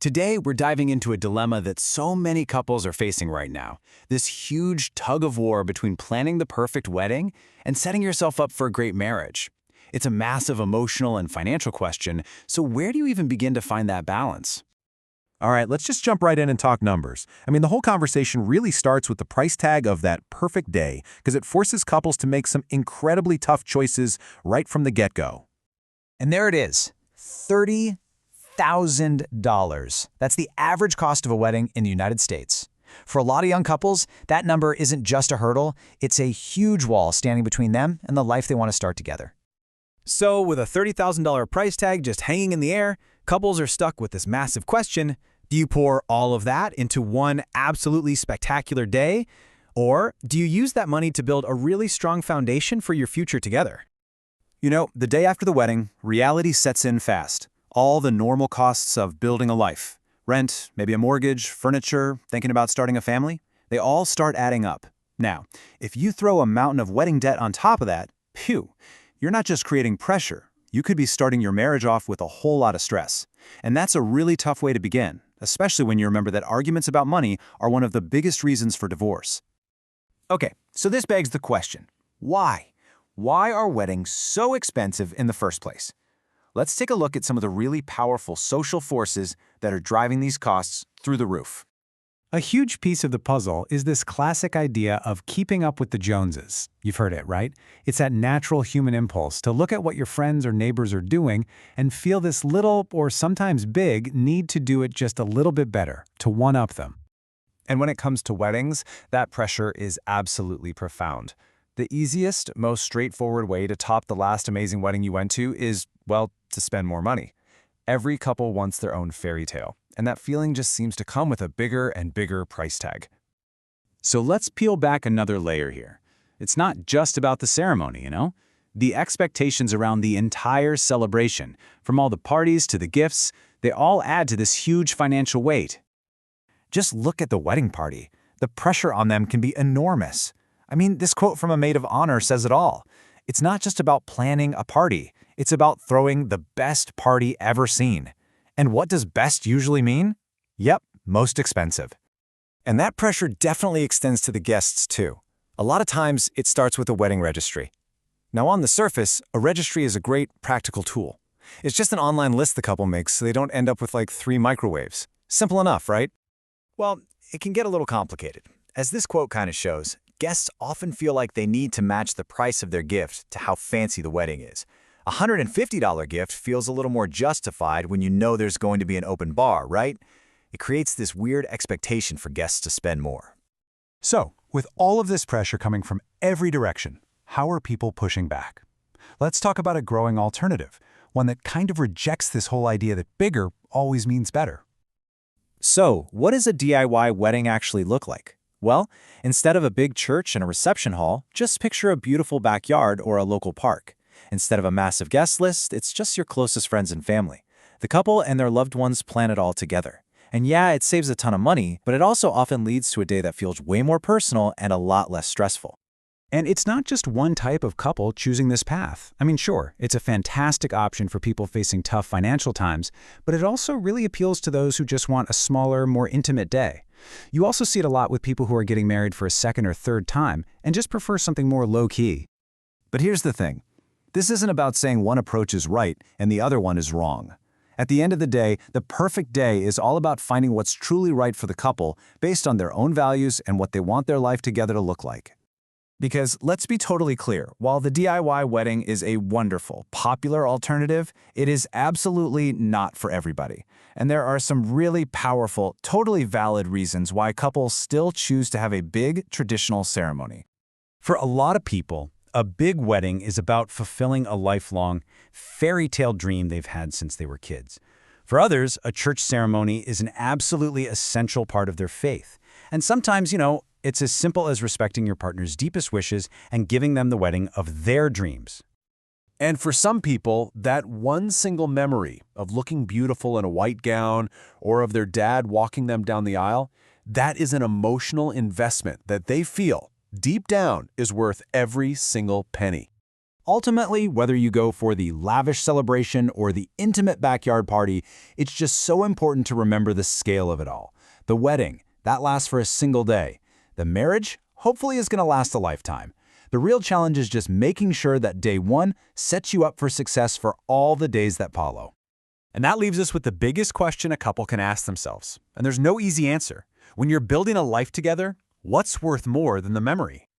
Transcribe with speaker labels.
Speaker 1: Today, we're diving into a dilemma that so many couples are facing right now. This huge tug of war between planning the perfect wedding and setting yourself up for a great marriage. It's a massive emotional and financial question, so where do you even begin to find that balance?
Speaker 2: All right, let's just jump right in and talk numbers. The whole conversation really starts with the price tag of that perfect day because it forces couples to make some incredibly tough choices right from the get-go.
Speaker 1: And there it is, $30,000. That's the average cost of a wedding in the United States. For a lot of young couples, that number isn't just a hurdle, it's a huge wall standing between them and the life they want to start together. So with a $30,000 price tag just hanging in the air, couples are stuck with this massive question: do you pour all of that into one absolutely spectacular day? Or do you use that money to build a really strong foundation for your future together? The day after the wedding, reality sets in fast. All the normal costs of building a life, rent, maybe a mortgage, furniture, thinking about starting a family, they all start adding up. Now, if you throw a mountain of wedding debt on top of that, you're not just creating pressure. You could be starting your marriage off with a whole lot of stress. And that's a really tough way to begin, especially when you remember that arguments about money are one of the biggest reasons for divorce. Okay, so this begs the question, why? Why are weddings so expensive in the first place? Let's take a look at some of the really powerful social forces that are driving these costs through the roof.
Speaker 3: A huge piece of the puzzle is this classic idea of keeping up with the Joneses. You've heard it, right? It's that natural human impulse to look at what your friends or neighbors are doing and feel this little, or sometimes big, need to do it just a little bit better, to one-up them.
Speaker 4: And when it comes to weddings, that pressure is absolutely profound. The easiest, most straightforward way to top the last amazing wedding you went to is, well, to spend more money. Every couple wants their own fairy tale, and that feeling just seems to come with a bigger and bigger price tag.
Speaker 1: So let's peel back another layer here. It's not just about the ceremony, The expectations around the entire celebration, from all the parties to the gifts, they all add to this huge financial weight.
Speaker 2: Just look at the wedding party. The pressure on them can be enormous. This quote from a maid of honor says it all. It's not just about planning a party. It's about throwing the best party ever seen. And what does best usually mean? Yep, most expensive. And that pressure definitely extends to the guests too. A lot of times, it starts with a wedding registry. Now, on the surface, a registry is a great practical tool. It's just an online list the couple makes so they don't end up with like 3 microwaves. Simple enough, right? Well, it can get a little complicated. As this quote kind of shows, guests often feel like they need to match the price of their gift to how fancy the wedding is. A $150 gift feels a little more justified when you know there's going to be an open bar, right? It creates this weird expectation for guests to spend more.
Speaker 3: So, with all of this pressure coming from every direction, how are people pushing back? Let's talk about a growing alternative, one that kind of rejects this whole idea that bigger always means better.
Speaker 2: So, what does a DIY wedding actually look like? Well, instead of a big church and a reception hall, just picture a beautiful backyard or a local park. Instead of a massive guest list, it's just your closest friends and family. The couple and their loved ones plan it all together. And yeah, it saves a ton of money, but it also often leads to a day that feels way more personal and a lot less stressful.
Speaker 3: And it's not just one type of couple choosing this path. Sure, it's a fantastic option for people facing tough financial times, but it also really appeals to those who just want a smaller, more intimate day. You also see it a lot with people who are getting married for a second or third time and just prefer something more low-key.
Speaker 2: But here's the thing. This isn't about saying one approach is right and the other one is wrong. At the end of the day, the perfect day is all about finding what's truly right for the couple based on their own values and what they want their life together to look like. Because let's be totally clear, while the DIY wedding is a wonderful, popular alternative, it is absolutely not for everybody. And there are some really powerful, totally valid reasons why couples still choose to have a big, traditional ceremony.
Speaker 3: For a lot of people, a big wedding is about fulfilling a lifelong, fairy tale dream they've had since they were kids. For others, a church ceremony is an absolutely essential part of their faith. And sometimes, it's as simple as respecting your partner's deepest wishes and giving them the wedding of their dreams.
Speaker 5: And for some people, that one single memory of looking beautiful in a white gown or of their dad walking them down the aisle, that is an emotional investment that they feel, deep down, is worth every single penny.
Speaker 3: Ultimately, whether you go for the lavish celebration or the intimate backyard party, it's just so important to remember the scale of it all. The wedding, that lasts for a single day. The marriage, hopefully, is going to last a lifetime. The real challenge is just making sure that day one sets you up for success for all the days that follow.
Speaker 2: And that leaves us with the biggest question a couple can ask themselves. And there's no easy answer. When you're building a life together, what's worth more than the memory?